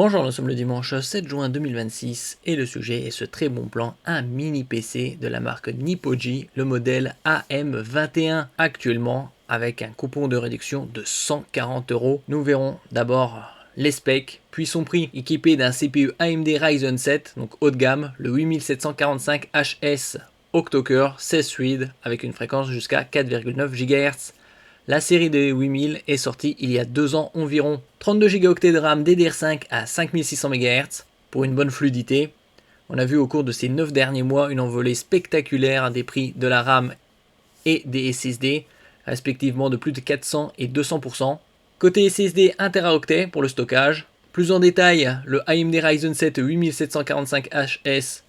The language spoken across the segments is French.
Bonjour, nous sommes le dimanche 7 juin 2026 et le sujet est ce très bon plan, un mini PC de la marque Nippoji, le modèle AM21 actuellement avec un coupon de réduction de 140 €. Nous verrons d'abord les specs, puis son prix, équipé d'un CPU AMD Ryzen 7, donc haut de gamme, le 8745HS octo-cœur 16 threads avec une fréquence jusqu'à 4,9 GHz. La série des 8000 est sortie il y a 2 ans environ. 32 Go de RAM DDR5 à 5600 MHz pour une bonne fluidité. On a vu au cours de ces 9 derniers mois une envolée spectaculaire des prix de la RAM et des SSD, respectivement de plus de 400 et 200%. Côté SSD 1 Teraoctet pour le stockage. Plus en détail, le AMD Ryzen 7 8745HS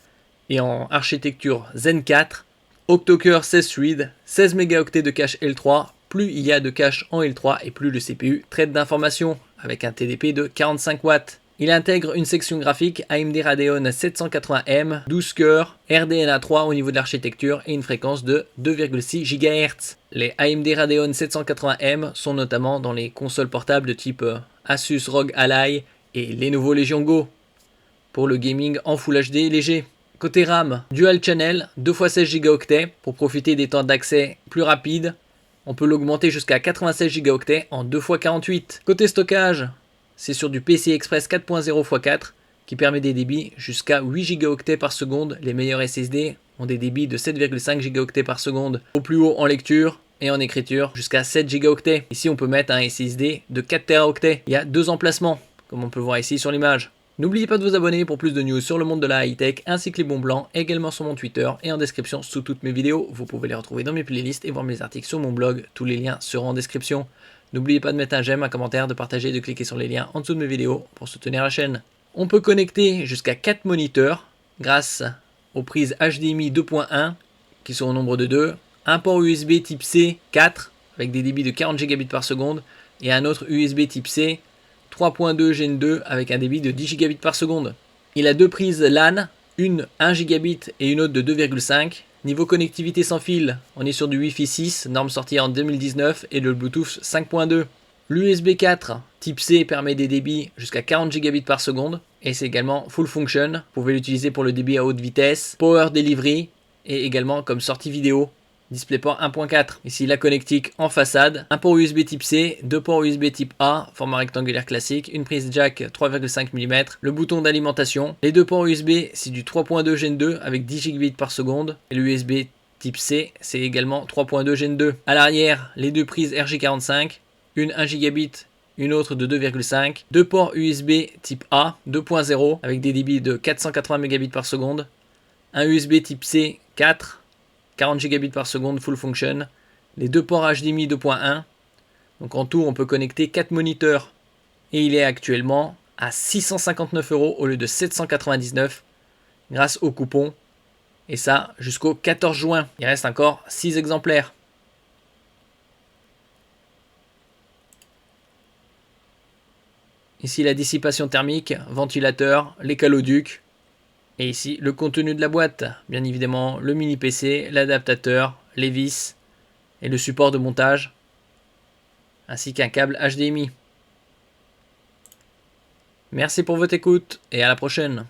est en architecture Zen 4, octo-cœur 16 threads, 16 mégaoctets de cache L3. Plus il y a de cache en L3 et plus le CPU traite d'informations avec un TDP de 45 watts. Il intègre une section graphique AMD Radeon 780M, 12 cœurs, RDNA3 au niveau de l'architecture et une fréquence de 2,6 GHz. Les AMD Radeon 780M sont notamment dans les consoles portables de type Asus ROG Ally et Lenovo Legion Go pour le gaming en Full HD léger. Côté RAM, Dual Channel 2x16 Go pour profiter des temps d'accès plus rapides. On peut l'augmenter jusqu'à 96 Go en 2x48. Côté stockage, c'est sur du PCI Express 4.0x4 qui permet des débits jusqu'à 8 Go par seconde. Les meilleurs SSD ont des débits de 7,5 Go par seconde. Au plus haut en lecture et en écriture jusqu'à 7 Go. Ici on peut mettre un SSD de 4 Teraoctets. Il y a 2 emplacements comme on peut voir ici sur l'image. N'oubliez pas de vous abonner pour plus de news sur le monde de la high-tech ainsi que les bons blancs, également sur mon Twitter et en description sous toutes mes vidéos. Vous pouvez les retrouver dans mes playlists et voir mes articles sur mon blog. Tous les liens seront en description. N'oubliez pas de mettre un j'aime, un commentaire, de partager et de cliquer sur les liens en dessous de mes vidéos pour soutenir la chaîne. On peut connecter jusqu'à 4 moniteurs grâce aux prises HDMI 2.1 qui sont au nombre de 2, un port USB type C 4 avec des débits de 40 Gb par seconde et un autre USB type C 3.2 Gen 2 avec un débit de 10 Gb par seconde. Il a deux prises LAN, une 1 Gb et une autre de 2,5. Niveau connectivité sans fil, on est sur du Wi-Fi 6, norme sortie en 2019 et le Bluetooth 5.2. L'USB 4 type C permet des débits jusqu'à 40 Gb par seconde et c'est également full function. Vous pouvez l'utiliser pour le débit à haute vitesse, power delivery et également comme sortie vidéo. DisplayPort 1.4, ici la connectique en façade, un port USB type C, deux ports USB type A, format rectangulaire classique, une prise jack 3,5 mm, le bouton d'alimentation, les deux ports USB c'est du 3.2 Gen 2 avec 10 Gb par seconde, et le USB type C c'est également 3.2 Gen 2. À l'arrière, les deux prises RJ45, une 1 Gb, une autre de 2,5, deux ports USB type A 2.0 avec des débits de 480 Mbps par seconde, un USB type C 4, 40 Gb par seconde full function, les deux ports HDMI 2.1. Donc en tout, on peut connecter 4 moniteurs. Et il est actuellement à 659 € au lieu de 799 grâce au coupon. Et ça jusqu'au 14 juin. Il reste encore 6 exemplaires. Ici la dissipation thermique, ventilateur, les caloducs. Et ici, le contenu de la boîte, bien évidemment le mini PC, l'adaptateur, les vis et le support de montage, ainsi qu'un câble HDMI. Merci pour votre écoute et à la prochaine.